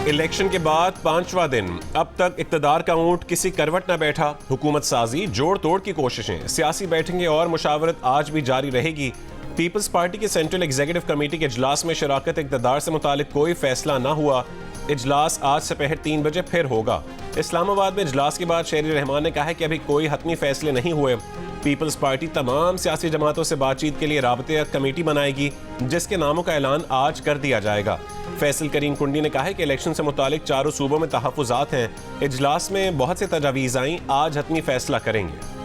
Election के बाद 5वां दिन, अब तक इक्तदार का ऊंट किसी करवट न बैठा। हुकूमत साजी, जोड़ तोड़ की कोशिशें, सियासी बैठकें और मुशावरत आज भी जारी रहेगी। पीपल्स पार्टी की सेंट्रल एग्जीक्यूटिव कमेटी के इजलास में शराकत इक्तदार से मुतालिक कोई फैसला न हुआ। इजलास आज दोपहर 3 बजे फिर होगा। इस्लामाबाद में इजलास के बाद शहरी रहमान ने कहा है कि अभी कोई हतमी फैसले नहीं हुए। पीपल्स पार्टी तमाम सियासी जमातों से बातचीत के लिए राबते कमेटी बनाएगी, जिसके नामों का ऐलान आज कर दिया जाएगा। फैसल करीम कुंडी ने कहा है कि इलेक्शन से मुतालिक चारों सूबों में तहफ़्फ़ुज़ात हैं। इजलास में बहुत से तजावीज़ आईं, आज हतमी फैसला करेंगे।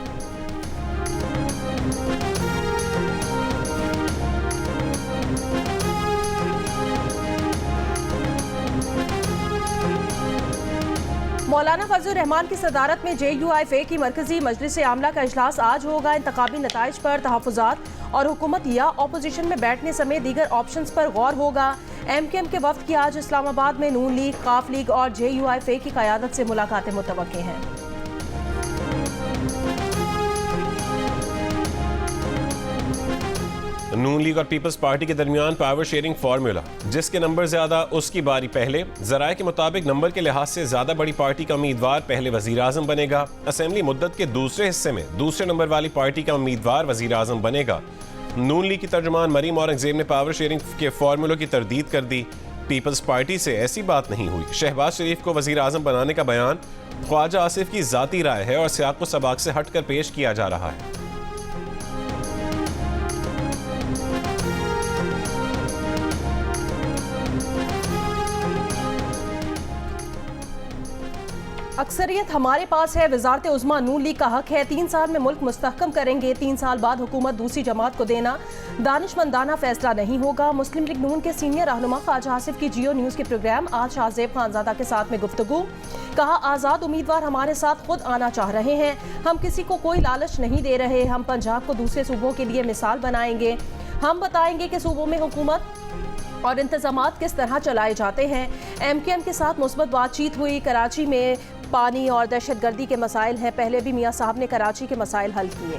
मौलाना फजलुर रहमान की सदारत में JUIF की मरकजी मजलिस आमला का इजलास आज होगा। इंतखाबी नताइज पर तहफ़्फ़ुज़ात और हुकूमत या अपोजिशन में बैठने समेत दीगर ऑप्शंस पर गौर होगा। MKM के वफ्द की आज इस्लामाबाद में नून लीग, काफ लीग और JUIF की क़यादत से मुलाकातें मुतवक्के हैं। नून लीग और पीपल्स पार्टी के दरमियान पावर शेयरिंग फार्मूला, जिसके नंबर ज्यादा उसकी बारी पहले। जराये के मुताबिक नंबर के लिहाज से ज्यादा बड़ी पार्टी का उम्मीदवार पहले वजीर आजम बनेगा। असेंबली मुद्दत के दूसरे हिस्से में दूसरे नंबर वाली पार्टी का उम्मीदवार वजीर आजम बनेगा। नून लीग की तर्जुमान मरीम औरंगजेब ने पावर शेयरिंग के फार्मूलों की तरदीद कर दी। पीपल्स पार्टी से ऐसी बात नहीं हुई। शहबाज शरीफ को वजीर आजम बनाने का बयान ख्वाजा आसिफ की जाती राय है और सियाक व सबाक से हटकर पेश किया जा रहा है। अक्सरियत हमारे पास है, वजारत उज़्मा नून लीग का हक है। 3 साल में मुल्क मुस्तहकम करेंगे। 3 साल बाद हुकूमत दूसरी जमात को देना दानिशमंदाना फैसला नहीं होगा। मुस्लिम लीग नून के सीनियर रहनुमा ख्वाजा आसिफ की जियो न्यूज़ के प्रोग्राम आज शाहजेब खानजादा के साथ में गुफ्तगू। कहा, आज़ाद उम्मीदवार हमारे साथ खुद आना चाह रहे हैं। हम किसी को कोई लालच नहीं दे रहे। हम पंजाब को दूसरे सूबों के लिए मिसाल बनाएंगे। हम बताएंगे कि सूबों में हुकूमत और इंतजामात किस तरह चलाए जाते हैं। MKM के साथ मुस्बत बातचीत हुई। कराची में पानी और दहशतगर्दी के मसाइल हैं। पहले भी मियाँ साहब ने कराची के मसाइल हल किए।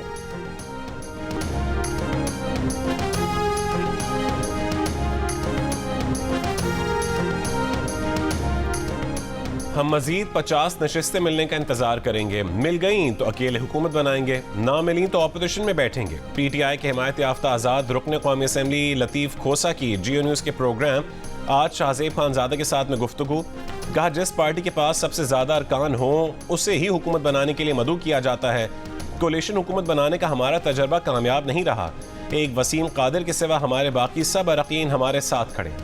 हम मजीद 50 नशिस्तें मिलने का इंतजार करेंगे। मिल गई तो अकेले हुकूमत बनाएंगे, ना मिली तो अपोजिशन में बैठेंगे। PTI के हिमायत याफ्ता आज़ाद रुकन कौमी असम्बली लतीफ़ खोसा की जियो न्यूज़ के प्रोग्राम आज शाहजेब खानजादा के साथ में गुफ्तगू। कहा, जिस पार्टी के पास सबसे ज़्यादा अरकान हो उसे ही हुकूमत बनाने के लिए मदऊ किया जाता है। कोलिशन हुकूमत बनाने का हमारा तजर्बा कामयाब नहीं रहा। एक वसीम कादिर के सिवा हमारे बाकी सब अरकान हमारे साथ खड़े।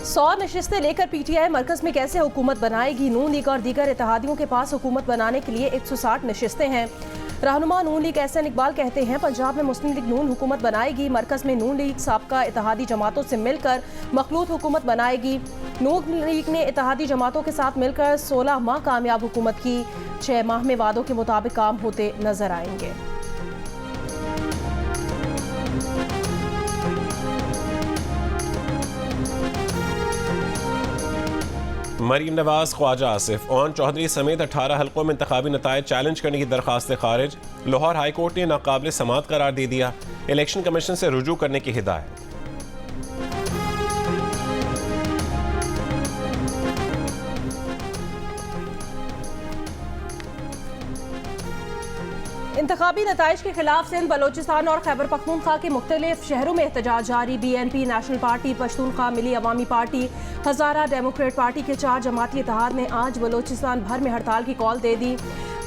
100 नशिस्तें लेकर PTI मरकज में कैसे हुकूमत बनाएगी। नून लीग और दीगर इत्तेहादियों के पास हुकूमत बनाने के लिए 160 नशिस्तें हैं। रहनुमा नून लीग एहसन इकबाल कहते हैं, पंजाब में मुस्लिम लीग नून हुकूमत बनाएगी। मरकज में नून लीग साबका इत्तेहादी जमातों से मिलकर मखलूत हुकूमत बनाएगी। नून लीग ने इत्तेहादी जमातों के साथ मिलकर 16 माह कामयाब हुकूमत की। 6 माह में वादों के मुताबिक काम होते नजर आएंगे। मरीम नवाज, ख्वाजा आसिफ, ओन चौधरी समेत 18 हल्कों में इंतखाबी नतायज चैलेंज करने की दरखास्त खारिज। लाहौर हाई कोर्ट ने नाकाबिल समात करार दे दिया। इलेक्शन कमीशन से रुजू करने की हिदायत। इंतखाबी नताइज के खिलाफ सिंध, बलोचिस्तान और खैबर पख्तूनख्वा के मुख्तलिफ शहरों में एहतजाज जारी। BNP, नेशनल पार्टी, पश्तूनख्वा मिली अवामी पार्टी, हज़ारा डेमोक्रेट पार्टी के 4 जमाती इत्तेहाद ने आज बलोचिस्तान भर में हड़ताल की कॉल दे दी।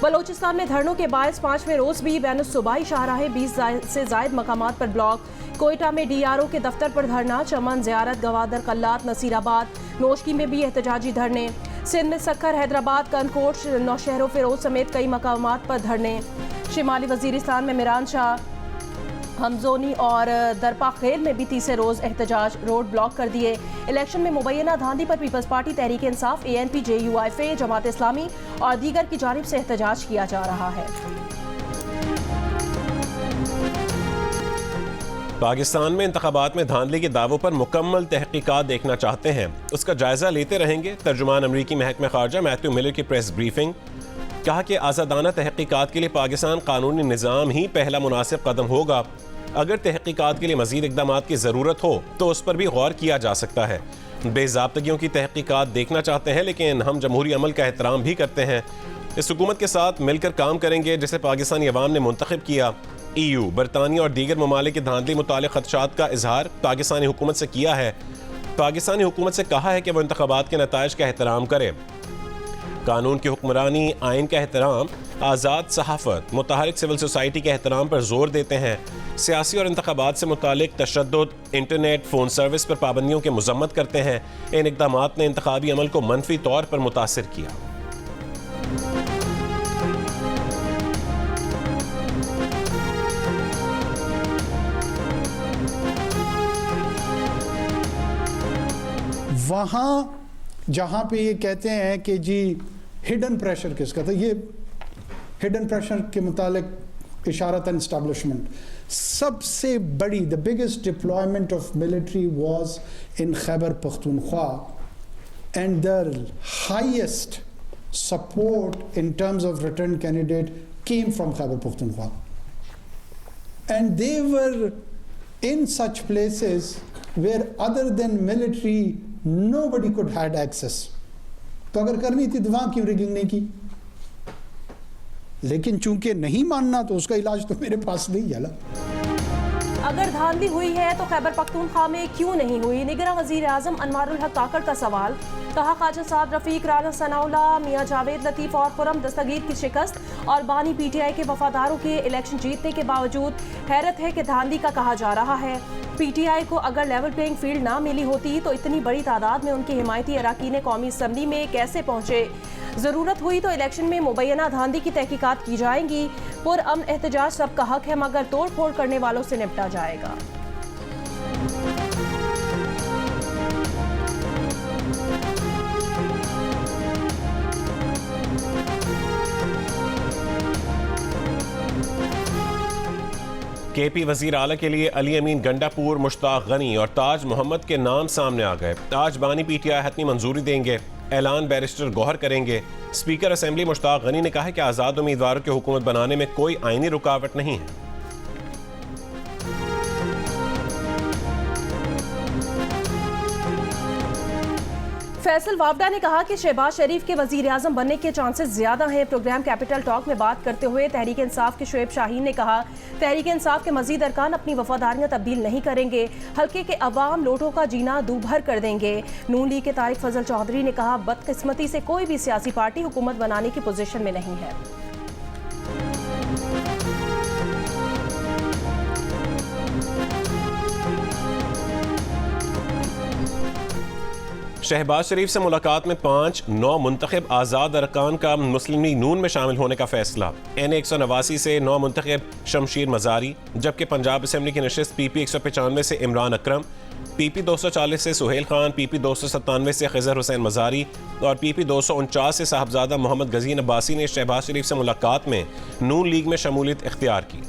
बलोचिस्तान में धरनों के बायस 5वें रोज भी बैनुस्सूबाई शाहराहें 20 से जायद मकामात पर ब्लॉक। कोयटा में DRO के दफ्तर पर धरना। चमन, ज़ियारत, गवादर, कल्लात, नसीराबाद, नोशकी में भी एहतजाजी धरने। सिंध में सक्खर, हैदराबाद, कनकोट, नौशहर, फिरोज समेत कई मकामात पर धरने। शिमाली वजीरिस्तान में मिरान शाह, हमजोनी और दरपा खेल में भी तीसरे रोज एहतजाज, रोड ब्लॉक कर दिए। इलेक्शन में मुबैना धांधली पर peoples party, Tehreek Insaf, ANP, JUIF, Jamaat Islami और दीगर की जानिब से एहतजाज किया जा रहा है। पाकिस्तान में इंतखाबात में धांधली के दावों पर मुकम्मल तहकीकात देखना चाहते हैं, उसका जायजा लेते रहेंगे। तर्जुमान अमरीकी महकमा खारजा मैथ्यू मिलर की प्रेस ब्रीफिंग। कहा कि आज़ादाना तहकीकात के लिए पाकिस्तान कानूनी निज़ाम ही पहला मुनासिब कदम होगा। अगर तहकीकात के लिए मज़ीद इक़दामात की ज़रूरत हो तो उस पर भी गौर किया जा सकता है। बेज़ाब्तगियों की तहकीकात देखना चाहते हैं, लेकिन हम जमहूरी अमल का एहतराम भी करते हैं। इस हुकूमत के साथ मिलकर काम करेंगे जिसे पाकिस्तानी अवाम ने मुंतखब किया। EU, बरतानिया और दीगर ममालिक की धांधली मुतालिक खदशात का इजहार पाकिस्तानी हुकूमत से किया है। पाकिस्तानी हुकूमत से कहा है कि वह इंतखाबात के नताइज का एहतराम करे। कानून की हुक्मरानी, आइन का एहतराम, आज़ाद सहाफ़त, मुतहरिक सिविल सोसाइटी के एहतराम पर जोर देते हैं। सियासी और इंतखाबात से मुतालिक तशद्दुद, इंटरनेट, फ़ोन सर्विस पर पाबंदियों के मजम्मत करते हैं। इन इक़दामात ने इंतखाबी अमल को मनफी तौर पर मुतासिर किया। वहाँ जहाँ पे ये कहते हैं कि जी हिडन प्रेशर किसका था, ये हिडन प्रेशर के मुतालिक इशारतन एस्टैब्लिशमेंट सबसे बड़ी the biggest deployment of military was in Khyber Pakhtunkhwa and the highest support in terms of return candidate came from Khyber Pakhtunkhwa and they were in such places where other than military nobody could had access. तो अगर करनी थी तो वहाँ क्यों rigging नहीं की? लेकिन चूंकि नहीं मानना तो उसका इलाज तो मेरे पास नहीं है ना। अगर धांधली हुई है तो खैबर पख्तूनख्वा में क्यों नहीं हुई? निगरान वज़ीर आज़म अनवारुल हक काकड़ का सवाल। कहा ख्वाजा साद रफ़ीक, राना सनाउल्लाह, मियां जावेद लतीफ़ और खुरम दस्तगीर की शिकस्त और बानी PTI के वफादारों के इलेक्शन जीतने के बावजूद हैरत है कि धांधली का कहा जा रहा है। PTI को अगर लेवल प्लेइंग फील्ड ना मिली होती तो इतनी बड़ी तादाद में उनके हिमायती अराकीन कौमी असम्बली में कैसे पहुँचे? ज़रूरत हुई तो इलेक्शन में मुबैना धांधली की तहकीकात की जाएंगी। पुरअमन एहतजाज सबका हक है, मगर तोड़ फोड़ करने वालों से निपटा जाएगा। KP वजीर आला के लिए अली अमीन गंडापुर, मुश्ताक गनी और ताज मोहम्मद के नाम सामने आ गए। आज बानी PTI हतमी मंजूरी देंगे। ऐलान बैरिस्टर गौहर करेंगे। स्पीकर असेंबली मुश्ताक गनी ने कहा है कि आज़ाद उम्मीदवारों की हुकूमत बनाने में कोई आईनी रुकावट नहीं है। फैसल वावडा ने कहा कि शहबाज शरीफ के वजीर आजम बनने के चांसेस ज्यादा हैं। प्रोग्राम कैपिटल टॉक में बात करते हुए तहरीक इंसाफ के शुएब शाहीन ने कहा, तहरीक इंसाफ के मजीद अरकान अपनी वफादारियां तब्दील नहीं करेंगे, हल्के के अवाम लोटों का जीना दूभर कर देंगे। नून लीग के तारिक फजल चौधरी ने कहा, बदकिस्मती से कोई भी सियासी पार्टी हुकूमत बनाने की पोजीशन में नहीं है। शहबाज शरीफ से मुलाकात में 5 9 मुंतखब आज़ाद अरकान का मुस्लिम लीग नून में शामिल होने का फैसला। N 189 से 9 मुंतखब शमशीर मजारी, जबकि पंजाब असम्बली की नशिस्त PP 195 से इमरान अकरम, PP 240 से सुहेल खान, PP 297 से खिजर हुसैन मजारी और PP 249 से साहबजादा मोहम्मद गजीन अब्बासी ने शहबाज शरीफ से मुलाकात में नून लीग में शमूलियत इख्तियार की।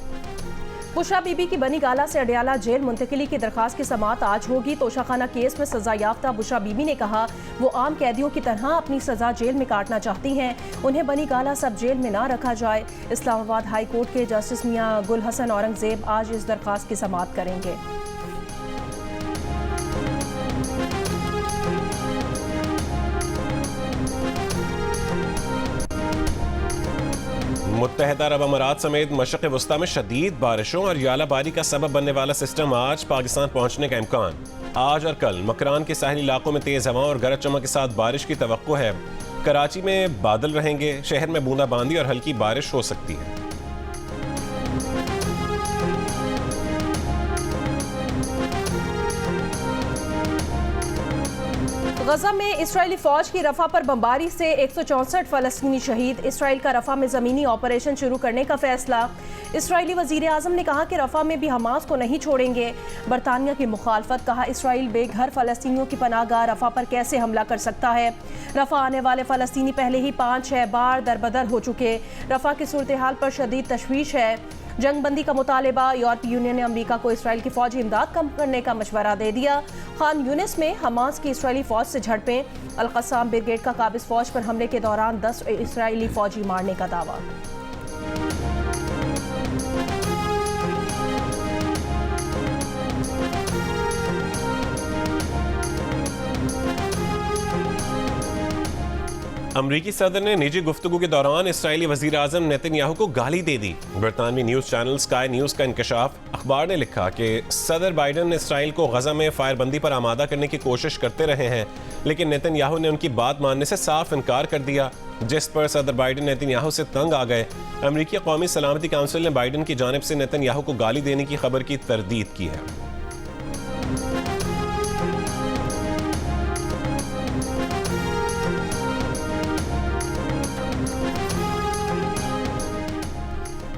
बुशरा बीबी की बनी गाला से अडियाला जेल मुंतकिली की दरखास्त की समाअत आज होगी। तोशाखाना केस में सजा याफ्ता बुशरा बीबी ने कहा, वो आम कैदियों की तरह अपनी सजा जेल में काटना चाहती हैं, उन्हें बनी गाला सब जेल में ना रखा जाए। इस्लामाबाद हाई कोर्ट के जस्टिस मियां गुल हसन औरंगजेब आज इस दरखास्त की समाअत करेंगे। मुत्तहदा अरब अमारात समेत मशरक़ वस्ता में शदीद बारिशों और यालाबारी का सबब बनने वाला सिस्टम आज पाकिस्तान पहुंचने का इम्कान। आज और कल मकरान के साहिली इलाकों में तेज़ हवा और गरज चमक के साथ बारिश की तवक्को है। कराची में बादल रहेंगे, शहर में बूंदाबांदी और हल्की बारिश हो सकती है। गजा में इसराइली फौज की रफा पर बमबारी से 164 फलस्तीनी शहीद। इसराइल का रफा में ज़मीनी ऑपरेशन शुरू करने का फैसला। इसराइली वज़ीर आज़म ने कहा कि रफा में भी हमास को नहीं छोड़ेंगे। बरतानिया की मुखालफत, कहा इसराइल बेघर फलस्तीनियों की पनाहगाह रफा पर कैसे हमला कर सकता है। रफा आने वाले फलस्तीनी पहले ही 5-6 बार दरबदर हो चुके। रफा की सूरत हाल पर शदीद तशवीश है। जंगबंदी का मुतालबा। यूरोपीय यूनियन ने अमेरिका को इसराइल की फौजी इमदाद कम करने का मशवरा दे दिया। खान यूनिस में हमास की इसराइली फौज से झड़पें। अल-क़स्साम ब्रिगेड का काबिज फौज पर हमले के दौरान 10 इसराइली फौजी मारने का दावा। अमरीकी सदर ने निजी गुफ्तगू के दौरान इसराइली वजीर आजम नेतन्याहू को गाली दे दी। बरतानवी न्यूज़ चैनल स्काई न्यूज़ का इंकशाफ। अखबार ने लिखा कि सदर बाइडन इसराइल को गजा में फायरबंदी पर आमादा करने की कोशिश करते रहे हैं, लेकिन नेतन्याहू ने उनकी बात मानने से साफ इनकार कर दिया, जिस पर सदर बाइडन नेतन्याहू से तंग आ गए। अमरीकी कौमी सलामती काउंसिल ने बाइडन की जानिब से नेतन्याहू को गाली देने की खबर की तरदीद की है।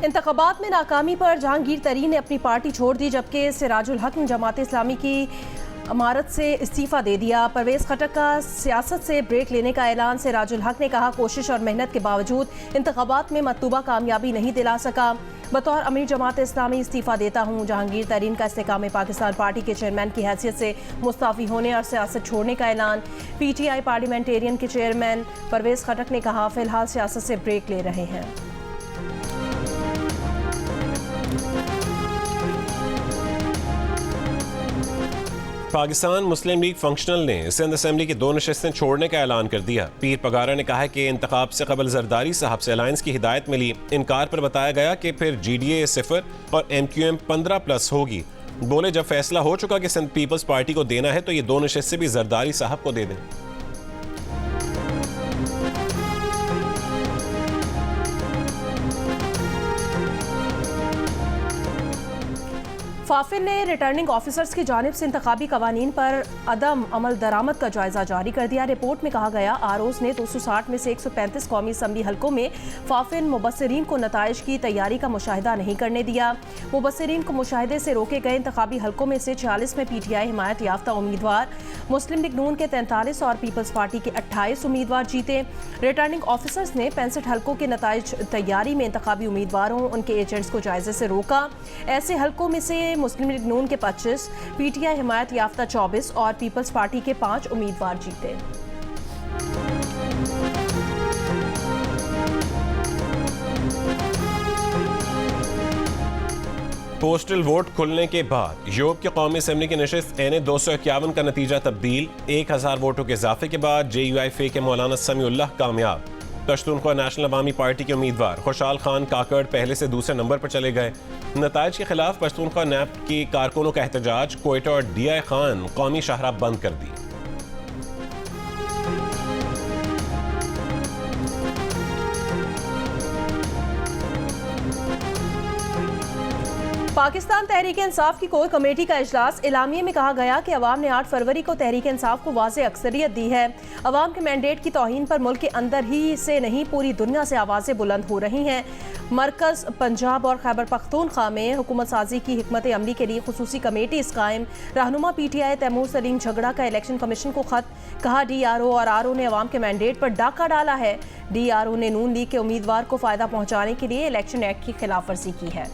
इंतखाबात में नाकामी पर जहांगीर तरीन ने अपनी पार्टी छोड़ दी, जबकि सिराजुल हक ने जमात इस्लामी की अमारत से इस्तीफ़ा दे दिया। परवेज़ खटक का सियासत से ब्रेक लेने का ऐलान। सिराजुल हक ने कहा, कोशिश और मेहनत के बावजूद इंतखाबात में मतलूबा कामयाबी नहीं दिला सका। बतौर अमीर जमात इस्लामी इस्तीफ़ा देता हूँ। जहांगीर तरीन का इस्तेकाम पाकिस्तान पार्टी के चेयरमैन की हैसियत से मुस्ताफ़ी होने और सियासत छोड़ने का ऐलान। PTI पार्लियामेंटेरियन के चेयरमैन परवेज़ खटक ने कहा, फ़िलहाल सियासत से ब्रेक ले रहे हैं। पाकिस्तान मुस्लिम लीग फंक्शनल ने सिंध असेंबली की 2 नशिस्तें छोड़ने का ऐलान कर दिया। पीर पगारा ने कहा है कि इंतखाब से कबल जरदारी साहब से अलायंस की हिदायत मिली। इनकार पर बताया गया कि फिर GDA 0 और MQM 15+ होगी। बोले, जब फैसला हो चुका कि सिंध पीपल्स पार्टी को देना है तो ये 2 नशिस्तें भी जरदारी साहब को दे दें। फाफिल ने रिटर्निंग ऑफिसर्स की जानिब से इंतखाबी कवानीन पर अदम अमल दरामद का जायजा जारी कर दिया। रिपोर्ट में कहा गया, आरओज ने 260 में से 135 कौमी असम्बली हल्कों में फाफिल मुबस्सिरीन को नताइज की तैयारी का मुशाहिदा नहीं करने दिया। मुबस्सिरीन को मुशाहिदे से रोके गए इंतखाबी हल्कों में से 46 में PTI हिमायत याफ्ता उम्मीदवार, मुस्लिम लीग नून के 43 और पीपल्स पार्टी के 28 उम्मीदवार जीते। रिटर्निंग ऑफिसर्स ने 65 हल्कों के नताइज तैयारी में इंतखाबी उम्मीदवारों, उनके एजेंट्स को जायजे से रोका। ऐसे हल्कों में से मुस्लिम लीग नून के 25, PTI हिमायत याफ्ता 24 और पीपल्स पार्टी के 5 उम्मीदवार जीते। पोस्टल वोट खुलने के बाद यूरोप की कौमी असेंबली की नशिस्त NA 251 का नतीजा तब्दील। 1000 वोटों के इजाफे के बाद JUIF के मौलाना समीउल्लाह कामयाब। पश्तूनख्वा नेशनल अवामी पार्टी के उम्मीदवार खुशाल खान काकड़ पहले से दूसरे नंबर पर चले गए। नताइज के खिलाफ पश्तूनख्वा NAP की कारकुनों का एहतजाज। क्वेटा और DI खान कौमी शाहराह बंद कर दी। पाकिस्तान तहरीक इंसाफ की कोर कमेटी का इजलास। एलामिये में कहा गया कि अवाम ने 8 फरवरी को तहरीक इंसाफ को वाज़ेह अक्सरियत दी है। अवाम के मैंडेट की तौहीन पर मुल्क के अंदर ही से नहीं पूरी दुनिया से आवाज़ें बुलंद हो रही हैं। मरकज़, पंजाब और खैबर पख्तूनख्वा में हुकूमत साजी की हिकमत अमली के लिए खुसूसी कमेटी कायम। रहनुमा PTI तैमूर सलीम झगड़ा का इलेक्शन कमीशन को खत। कहा, DRO और RO ने अवाम के मैंडेट पर डाका डाला है। DRO ने नून लीग के उम्मीदवार को फ़ायदा पहुँचाने के लिए इलेक्शन एक्ट की खिलाफ वर्जी की है।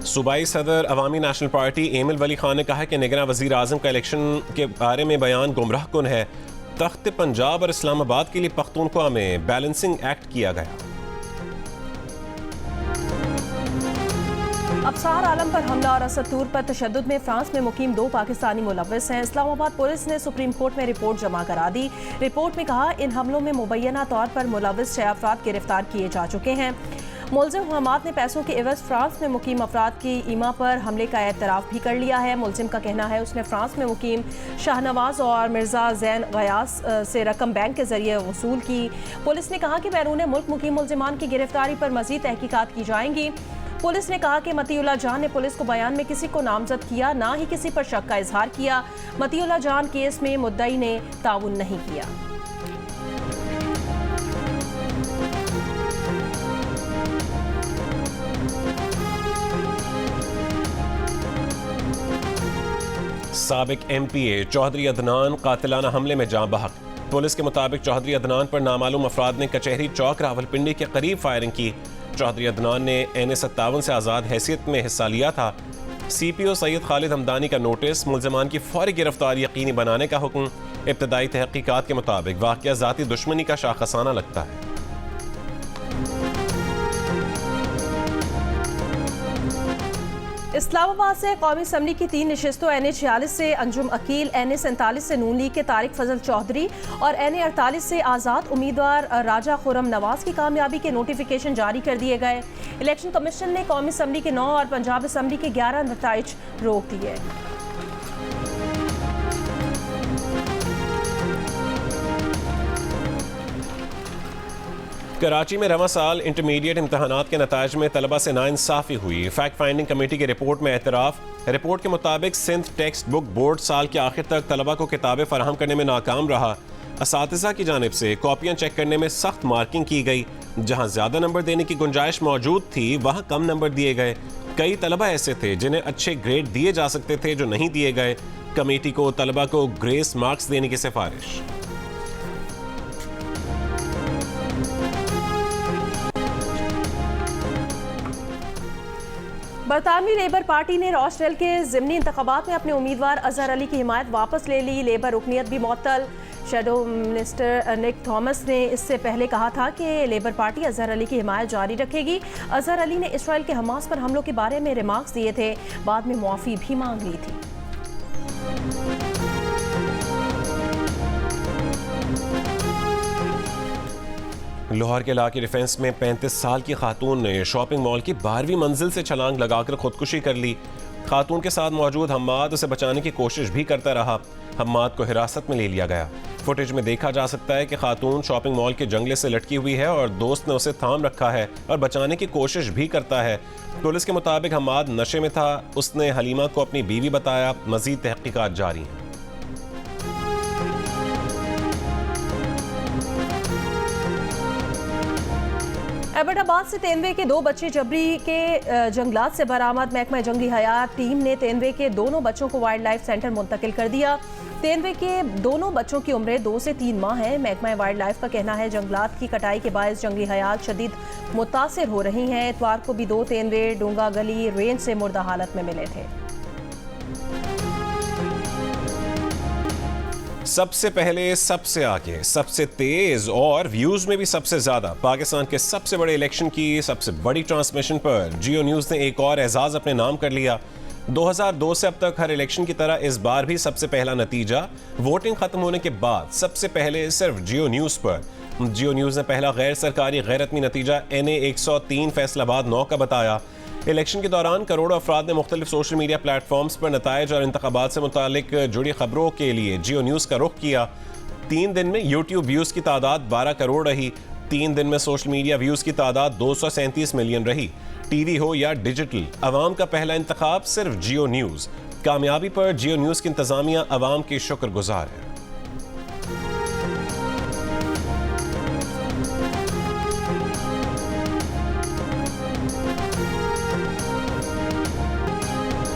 सूबाई सदर अवामी नेशनल पार्टी एमिल वली खान ने कहा कि निगरान वज़ीर आज़म का इलेक्शन के बारे में बयान गुमराह कुन है। तख्त पंजाब और इस्लामाबाद के लिए पख्तूनख्वा में बैलेंसिंग एक्ट किया गया। अफसार आलम पर हमला और असद टूर पर तशद्दुद में फ्रांस में मुकीम 2 पाकिस्तानी मुलव्वस हैं। इस्लामाबाद पुलिस ने सुप्रीम कोर्ट में रिपोर्ट जमा करा दी। रिपोर्ट में कहा, इन हमलों में मुबैना तौर पर मुलव्वस 6 अफराद गिरफ्तार किए जा चुके हैं। मुलजिम हमाद ने पैसों के एवज फ्रांस में मुकीम अफराद की ईमा पर हमले का एतराफ़ भी कर लिया है। मुलजिम का कहना है उसने फ्रांस में मुकीम शाहनवाज और मिर्ज़ा जैन गयास से रकम बैंक के जरिए वसूल की। पुलिस ने कहा कि बैरून मुल्क मुकीम मुलजिमान की गिरफ्तारी पर मज़ीद तहकीकात की जाएंगी। पुलिस ने कहा कि मतीउल्लाह जान ने पुलिस को बयान में किसी को नामजद किया, ना ही किसी पर शक का इजहार किया। मतीउल्लाह जान केस में मुद्दई ने ताउन नहीं किया। साबिक MPA चौधरी अदनान कातिलाना हमले में जाँ बहक। पुलिस के मुताबिक चौधरी अदनान पर नामालूम अफराद ने कचहरी चौक रावलपिंडी के करीब फायरिंग की। चौधरी अदनान ने NA57 से आज़ाद हैसियत में हिस्सा लिया था। CPO सैयद खालिद हमदानी का नोटिस, मुल्ज़मान की फौरी गिरफ्तारी यकीनी बनाने का हुक्म। इब्तदाई तहकीकात के मुताबिक वाक़या ज़ाती दुश्मनी का शाखसाना लगता है। इस्लामाबाद से कौमी असम्बली की 3 नशिस्तों NA46 से अंजुम अकील, NA47 से नून लीग के तारिक फजल चौधरी और NA48 से आज़ाद उम्मीदवार राजा खुरम नवाज की कामयाबी के नोटिफिकेशन जारी कर दिए गए। इलेक्शन कमीशन ने कौमी असम्बली के 9 और पंजाब असम्बली के 11 नताइज रोक दिए। कराची में रवा साल इंटरमीडिएट इम्तहानात के नताइज में तलबा से नाइंसाफ़ी हुई। फैक्ट फाइंडिंग कमेटी की रिपोर्ट में एतराफ़। रिपोर्ट के मुताबिक सिंध टेक्स्ट बुक बोर्ड साल के आखिर तक तलबा को किताबें फराहम करने में नाकाम रहा। असातिज़ा की जानिब से कॉपियाँ चेक करने में सख्त मार्किंग की गई। जहाँ ज़्यादा नंबर देने की गुंजाइश मौजूद थी वहाँ कम नंबर दिए गए। कई तलबा ऐसे थे जिन्हें अच्छे ग्रेड दिए जा सकते थे जो नहीं दिए गए। कमेटी को तलबा को ग्रेस मार्क्स देने की सिफारिश। बरतानवी लेबर पार्टी ने रॉचडेल के ज़िमनी इंतखाबात में अपने उम्मीदवार अजहर अली की हिमायत वापस ले ली। लेबर रुकनियत भी मअतल। शेडो मिनिस्टर निक थॉमस ने इससे पहले कहा था कि लेबर पार्टी अजहर अली की हिमायत जारी रखेगी। अजहर अली ने इसराइल के हमास पर हमलों के बारे में रिमार्क्स दिए थे, बाद में मुआफ़ी भी मांग ली थी। लाहौर के इलाके डिफेंस में 35 साल की खातून ने शॉपिंग मॉल की 12वीं मंजिल से छलांग लगाकर खुदकुशी कर ली। खातून के साथ मौजूद हम्माद उसे बचाने की कोशिश भी करता रहा। हम्माद को हिरासत में ले लिया गया। फुटेज में देखा जा सकता है कि खातून शॉपिंग मॉल के जंगले से लटकी हुई है और दोस्त ने उसे थाम रखा है और बचाने की कोशिश भी करता है। पुलिस के मुताबिक हम्माद नशे में था। उसने हलीमा को अपनी बीवी बताया। मजीद तहकीकात जारी हैं। एबटाबाद से तेंदुए के 2 बच्चे जबरी के जंगलात से बरामद। महकमा जंगली हयात टीम ने तेंदुए के दोनों बच्चों को वाइल्ड लाइफ सेंटर मुंतकिल कर दिया। तेंदुए के दोनों बच्चों की उम्रें 2 से 3 माह है। महकमा वाइल्ड लाइफ का कहना है जंगलात की कटाई के बायस जंगली हयात शदीद मुतासिर हो रही हैं। इतवार को भी 2 तेंदुए डूंगा गली रेंज से मुर्दा हालत में मिले थे। सबसे पहले, सबसे आगे, सबसे तेज और व्यूज में भी सबसे ज्यादा पाकिस्तान के सबसे बड़े इलेक्शन की सबसे बड़ी ट्रांसमिशन पर जियो न्यूज ने एक और एजाज अपने नाम कर लिया। 2002 से अब तक हर इलेक्शन की तरह इस बार भी सबसे पहला नतीजा वोटिंग खत्म होने के बाद सबसे पहले सिर्फ जियो न्यूज पर। जियो न्यूज ने पहला गैर सरकारी गैर रत्मी नतीजा NA 103 फैसलाबाद 9 का बताया। इलेक्शन के दौरान करोड़ों अफराद ने मुख्तलिफ सोशल मीडिया प्लेटफॉर्म्स पर नताइज और इंतखाबात से मुतालिक जुड़ी खबरों के लिए जियो न्यूज़ का रुख किया। 3 दिन में यूट्यूब व्यूज़ की तादाद 12 करोड़ रही। 3 दिन में सोशल मीडिया व्यूज़ की तादाद 237 मिलियन रही। टीवी हो या डिजिटल, अवाम का पहला इंतखाब सिर्फ जियो न्यूज़। कामयाबी पर जियो न्यूज़ की इंतजामिया अवाम की शुक्रगुजार है।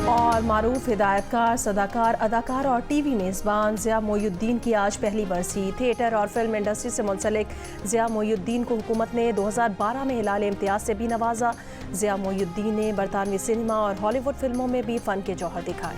और मारूफ हिदायतकार, सदाकार, अदाकार और टीवी मेज़बान ज़िया मोइनुद्दीन की आज पहली बरसी। थिएटर और फिल्म इंडस्ट्री से मुंसलिक ज़िया मोइनुद्दीन को हुकूमत ने 2012 में हिलाल इम्तियाज़ से भी नवाजा। ज़िया मोइनुद्दीन ने बरतानवी सिनेमा और हॉलीवुड फिल्मों में भी फ़न के जौहर दिखाए।